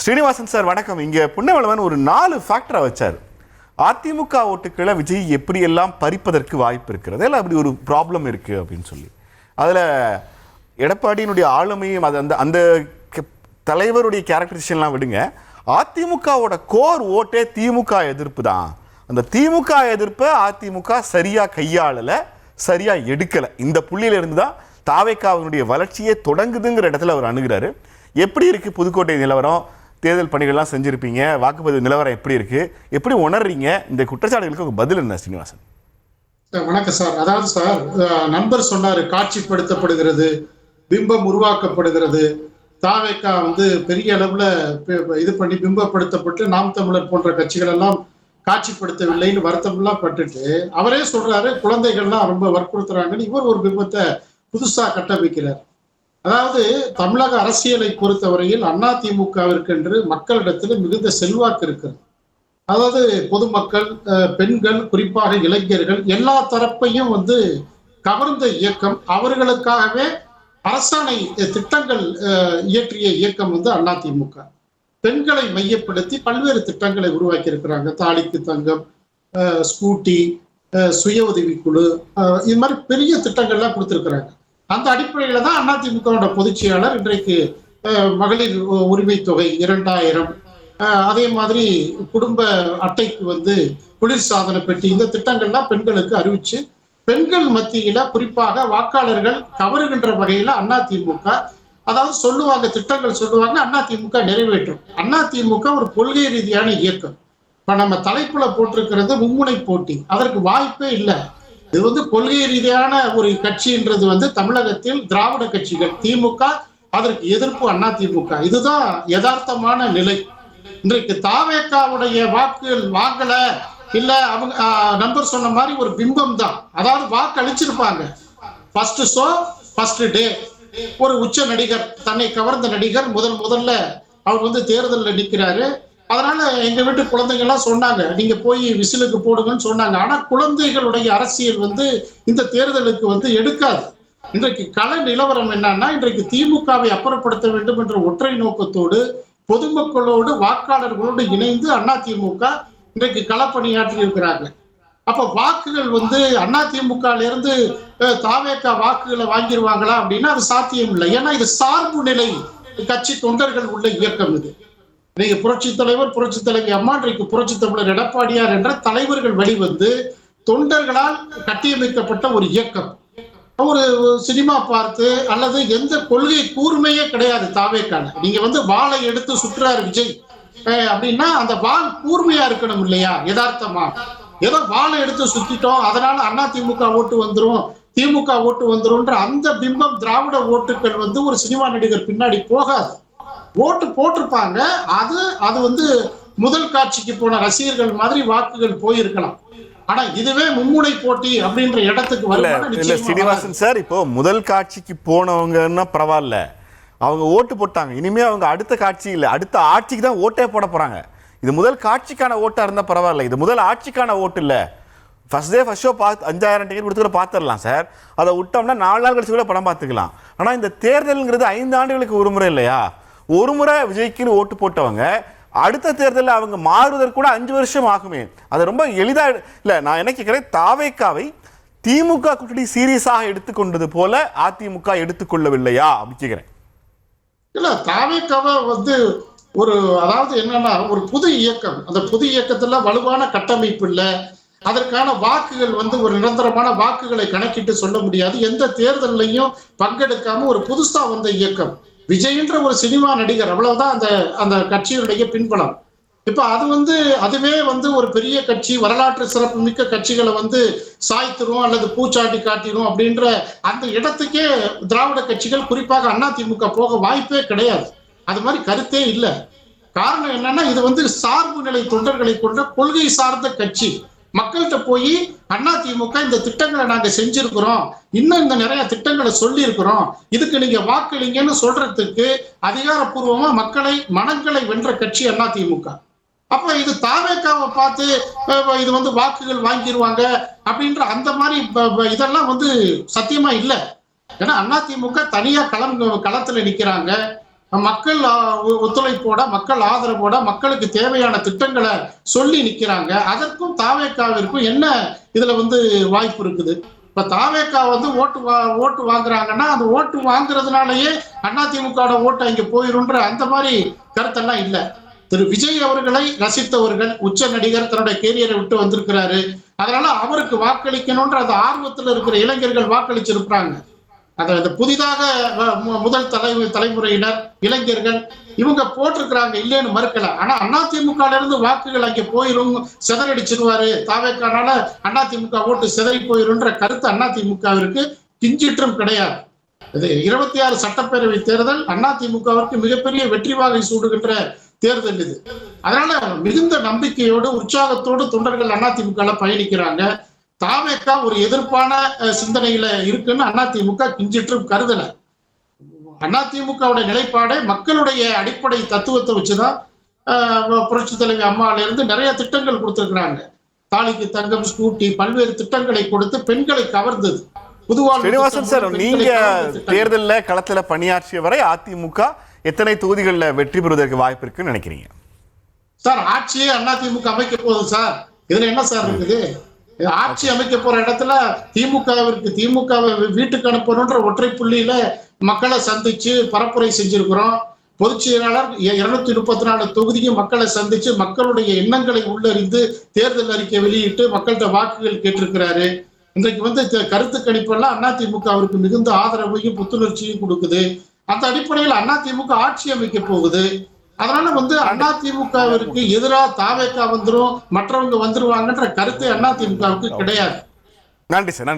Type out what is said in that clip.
Srinivasan sir வணக்கம். இங்கே புன்னவளவன் ஒரு 4 ஃபேக்டரை வச்சார். அதிமுக ஓட்டுக்களை விஜய் எப்படியெல்லாம் பறிப்பதற்கு வாய்ப்பு இருக்கிறது, இல்லை அப்படி ஒரு ப்ராப்ளம் இருக்குது அப்படின்னு சொல்லி. அதில் எடப்பாடியினுடைய ஆளுமையும் அது அந்த அந்த தலைவருடைய கேரக்டரிஸ்டிக்லாம் விடுங்க, அதிமுகவோட கோர் ஓட்டே திமுக எதிர்ப்பு தான். அந்த திமுக எதிர்ப்பை அதிமுக சரியாக கையாளலை, சரியாக எடுக்கலை. இந்த புள்ளியிலிருந்து தான் தாவேக்காவினுடைய வளர்ச்சியே தொடங்குதுங்கிற இடத்துல அவர் அணுகிறாரு. எப்படி இருக்குது புதுக்கோட்டை நிலவரம்? தேர்தல் பணிகள்லாம் செஞ்சுருப்பீங்க, வாக்குப்பதிவு நிலவரம் எப்படி இருக்குது, எப்படி உணர்றீங்க? இந்த குற்றச்சாட்டுகளுக்கு உங்கள் பதில் என்ன ஸ்ரீனிவாசன்? வணக்கம் சார். அதாவது சார், நண்பர் சொன்னார் காட்சிப்படுத்தப்படுகிறது, பிம்பம் உருவாக்கப்படுகிறது. தாவேக்கா பெரிய அளவுல இது பண்ணி பிம்பப்படுத்தப்பட்டு நாம் தமிழர் போன்ற கட்சிகள் எல்லாம் காட்சிப்படுத்தவில்லைன்னு வருத்தம்லாம் பட்டுட்டு அவரே சொல்றாரு குழந்தைகள்லாம் ரொம்ப வற்புறுத்துறாங்கன்னு. இவர் ஒரு பிம்பத்தை புதுசா கட்டமைக்கிறார். அதாவது தமிழக அரசியலை பொறுத்தவரையில் அதிமுகவிற்கு என்று மக்களிடத்தில் மிகுந்த செல்வாக்கு இருக்கிறது. அதாவது பொதுமக்கள், பெண்கள், குறிப்பாக இளைஞர்கள், எல்லா தரப்பையும் கவர்ந்த இயக்கம். அவர்களுக்காகவே அரசாணை திட்டங்கள் இயற்றிய இயக்கம் அதிமுக. பெண்களை மையப்படுத்தி பல்வேறு திட்டங்களை உருவாக்கி இருக்கிறாங்க. தாலிக்கு தங்கம், ஸ்கூட்டி, சுய உதவிக்குழு, இது மாதிரி பெரிய திட்டங்கள்லாம் கொடுத்திருக்கிறாங்க. அந்த அடிப்படையில தான் அதிமுக பொதுச் செயலாளர் இன்றைக்கு மகளிர் உரிமை தொகை 2000, அதே மாதிரி குடும்ப அட்டைக்கு குளிர்சாதன பெட்டி, இந்த திட்டங்கள்லாம் பெண்களுக்கு அறிவிச்சு பெண்கள் மத்தியில குறிப்பாக வாக்காளர்கள் கவருகின்ற வகையில அதிமுக அதாவது சொல்லுவாங்க, திட்டங்கள் சொல்லுவாங்க, அதிமுக நிறைவேற்றும். அதிமுக ஒரு கொள்கை ரீதியான இயக்கம். இப்ப நம்ம தலைப்புல போட்டிருக்கிறது மும்முனை போட்டி. அதற்கு வாய்ப்பே இல்லை. இது கொள்கை ரீதியான ஒரு கட்சின்றது தமிழகத்தில் திராவிட கட்சிகள், திமுக அதற்கு எதிர்ப்பு அதிமுக. இதுதான் யதார்த்தமான நிலை. இன்றைக்கு தாவேக்காவுடைய வாக்குகள் வாங்கல, இல்ல அவங்க நண்பர் சொன்ன மாதிரி ஒரு பிம்பம் தான். அதாவது வாக்கு அளிச்சிருப்பாங்க. First show first day. ஒரு உச்ச நடிகர், தன்னை கவர்ந்த நடிகர் முதல்ல அவர் தேர்தலில் நிற்கிறாரு. அதனால எங்க வீட்டு குழந்தைங்க எல்லாம் சொன்னாங்க, நீங்க போய் விசிலுக்கு போடுங்கன்னு சொன்னாங்க. ஆனா குழந்தைகளுடைய அரசியல் இந்த தேர்தலுக்கு எடுக்காது. இன்றைக்கு கள நிலவரம் என்னன்னா, இன்றைக்கு திமுகவை அப்புறப்படுத்த வேண்டும் என்ற ஒற்றை நோக்கத்தோடு பொதுமக்களோடு வாக்காளர்களோடு இணைந்து அதிமுக இன்றைக்கு களப்பணியாற்றி இருக்கிறாங்க. அப்ப வாக்குகள் அதிமுக இருந்து தாவேக்கா வாக்குகளை வாங்கிடுவாங்களா அப்படின்னா அது சாத்தியம் இல்லை. ஏன்னா இது சார்பு நிலை கட்சி தொண்டர்கள் உள்ள இயக்கம். இது நீங்க புரட்சி தலைவர், புரட்சி தலைவி அம்மா, இன்றைக்கு புரட்சி தமிழர் எடப்பாடியார் என்ற தலைவர்கள் வழி தொண்டர்களால் கட்டியமைக்கப்பட்ட ஒரு இயக்கம். ஒரு சினிமா பார்த்து அல்லது எந்த கொள்கை கூர்மையே கிடையாது தாவேக்கான. நீங்க வாளை எடுத்து சுற்றுறாரு விஜய் அப்படின்னா அந்த வாள் கூர்மையா இருக்கணும் இல்லையா? யதார்த்தமா ஏதோ வாளை எடுத்து சுத்திட்டோம், அதனால அதிமுக ஓட்டு வந்துரும், திமுக ஓட்டு வந்துரும்ன்ற அந்த பிம்பம் திராவிட ஓட்டுகள் ஒரு சினிமா நடிகர் பின்னாடி போகாது. ஓட்டு போட்டிருப்பாங்க. அது முதல் காட்சிக்கு போன ரசிகர்கள் மாதிரி வாக்குகள் போயிருக்கலாம். ஆனா இதுவே மும்முனை போட்டி அப்படின்ற இடத்துக்கு வரல. ஸ்ரீனிவாசன் சார், இப்போ முதல் காட்சிக்கு போனவங்கன்னா பரவாயில்ல, அவங்க ஓட்டு போட்டாங்க. இனிமே அவங்க அடுத்த காட்சி இல்லை, அடுத்த ஆட்சிக்கு தான் ஓட்டே போட போறாங்க. இது முதல் காட்சிக்கான ஓட்டா இருந்தா பரவாயில்ல, இது முதல் ஆட்சிக்கான ஓட்டு இல்லை. First day first show 5000 ticket கொடுத்து பார்த்துடலாம் சார். அதை விட்டோம்னா 4 நாள் கழிச்சு கூட படம் பார்த்துக்கலாம். ஆனால் இந்த தேர்தலுங்கிறது 5 ஆண்டுகளுக்கு ஒரு முறை இல்லையா? ஒரு முறை விஜய்க்குன்னு ஓட்டு போட்டவங்க அடுத்த தேர்தலில் அவங்க மாறுவதற்கு கூட 5 வருஷம் ஆகுமே. அது ரொம்ப எளிதாக இல்லை. நான் என்ன கேட்குறேன், தாவேக்காவை திமுக கூட்டணி சீரியஸாக எடுத்துக்கொண்டது போல அதிமுக எடுத்துக்கொள்ளவில்லையா அப்படின்னு கேட்குறேன். இல்லை, தாவேக்காவை ஒரு அதாவது என்னன்னா ஒரு புது இயக்கம். அந்த புது இயக்கத்துல வலுவான கட்டமைப்பு இல்லை. அதற்கான வாக்குகள் ஒரு நிரந்தரமான வாக்குகளை கணக்கிட்டு சொல்ல முடியாது. எந்த தேர்தலையும் பங்கெடுக்காம ஒரு புதுசா வந்த இயக்கம். விஜய்ன்ற ஒரு சினிமா நடிகர், அவ்வளவுதான் அந்த கட்சியுடைய பின்பலம். இப்ப அது அதுவே ஒரு பெரிய கட்சி, வரலாற்று சிறப்பு மிக்க கட்சிகளை சாய்த்திரும் அல்லது பூச்சாட்டி காட்டிரும் அப்படின்ற அந்த இடத்துக்கே திராவிட கட்சிகள் குறிப்பாக அதிமுக போக வாய்ப்பே கிடையாது. அது மாதிரி கருத்தே இல்லை. காரணம் என்னன்னா இது சார்பு நிலை தொண்டர்களை கொண்ட கொள்கை சார்ந்த கட்சி. மக்கள்கிட்ட போய் அதிமுக இந்த திட்டங்களை நாங்க செஞ்சிருக்கிறோம், இன்னும் இந்த நிறைய திட்டங்களை சொல்லி இருக்கிறோம், இதுக்கு நீங்க வாக்களிங்கன்னு சொல்றதுக்கு அதிகாரப்பூர்வமா மனங்களை வென்ற கட்சி அதிமுக. அப்ப இது தாவேக்காவை பார்த்து இது வாக்குகள் வாங்கிடுவாங்க அப்படின்ற அந்த மாதிரி இதெல்லாம் சத்தியமா இல்லை. ஏன்னா அதிமுக தனியா களத்துல நிக்கிறாங்க. மக்கள் ஒத்துழைப்போட, மக்கள் ஆதரவோட, மக்களுக்கு தேவையான திட்டங்களை சொல்லி நிக்கிறாங்க. அதற்கும் தாவேக்காவிற்கும் என்ன இதுல வந்து வாய்ப்பு இருக்குது? இப்ப தாவேக்கா வந்து ஓட்டு வாங்குறாங்கன்னா அந்த ஓட்டு வாங்குறதுனாலயே அதிமுக ஓட்டு அங்க போயிருன்ற அந்த மாதிரி கருத்தெல்லாம் இல்ல. திரு விஜய் அவர்களை ரசித்தவர்கள், உச்ச நடிகர், தன்னுடைய கேரியரை விட்டு வந்திருக்கிறாரு, அதனால அவருக்கு வாக்களிக்கணும்ன்ற அந்த ஆர்வத்தில் இருக்கிற இளைஞர்கள் வாக்களிச்சிருப்பாங்க. அந்த புதிதாக முதல் தலைமுறையினர், இளைஞர்கள் இவங்க போட்டிருக்கிறாங்க, இல்லைன்னு மறுக்கல. ஆனா அதிமுக இருந்து வாக்குகள் அங்க போயிரும், சிதறடிச்சிருவாரு, தாவேக்கானால அதிமுக ஓட்டு சிதறி போயிருன்ற கருத்து அதிமுகவிற்கு கிஞ்சிற்றும் கிடையாது. இது 26 சட்டப்பேரவை தேர்தல் அதிமுகவிற்கு மிகப்பெரிய வெற்றி வாகை சூடுகின்ற தேர்தல் இது. அதனால மிகுந்த நம்பிக்கையோடு, உற்சாகத்தோடு தொண்டர்கள் அதிமுக பயணிக்கிறாங்க. தாவேக்கா ஒரு எதிர்ப்பான சிந்தனையில இருக்குன்னு அதிமுக கிஞ்சிற்றும் கருதல. அதிமுகவுடைய நிலைப்பாடை மக்களுடைய அடிப்படை தத்துவத்தை வச்சுதான் புரட்சி தலைவி அம்மாவில இருந்து நிறைய திட்டங்கள் கொடுத்திருக்கிறாங்க. தாலிக்கு தங்கம், ஸ்கூட்டி, பல்வேறு திட்டங்களை கொடுத்து பெண்களை கவர்ந்தது. ஸ்ரீனிவாசன் சார், நீங்க தேர்தல்ல களத்துல பணியாற்றிய வரை அதிமுக எத்தனை தொகுதிகளில் வெற்றி பெறுவதற்கு வாய்ப்பு இருக்குன்னு நினைக்கிறீங்க? சார், ஆட்சியே அதிமுக அமைக்க போகுது சார். இதுல என்ன சார் இருக்குது? ஆட்சி அமைக்க போற இடத்துல திமுகவை வீட்டுக்கு அனுப்பணுன்ற ஒற்றை புள்ளியில மக்களை சந்திச்சு பரப்புரை செஞ்சிருக்கிறோம். பொதுச் செயலாளர் 234 தொகுதியும் மக்களை சந்திச்சு மக்களுடைய எண்ணங்களை உள்ளறிந்து தேர்தல் அறிக்கை வெளியிட்டு மக்கள்கிட்ட வாக்குகள் கேட்டிருக்கிறாரு. இன்றைக்கு வந்து கருத்து கணிப்பெல்லாம் அதிமுகவிற்கு மிகுந்த ஆதரவையும் புத்துணர்ச்சியும் கொடுக்குது. அந்த அடிப்படையில் அதிமுக ஆட்சி அமைக்க போகுது. அதனால வந்து அதிமுகவிற்கு எதிராக தாவேக்கா வந்துரும், மற்றவங்க வந்துருவாங்கன்ற கருத்து அதிமுகவுக்கு கிடையாது. நன்றி சார், நன்றி.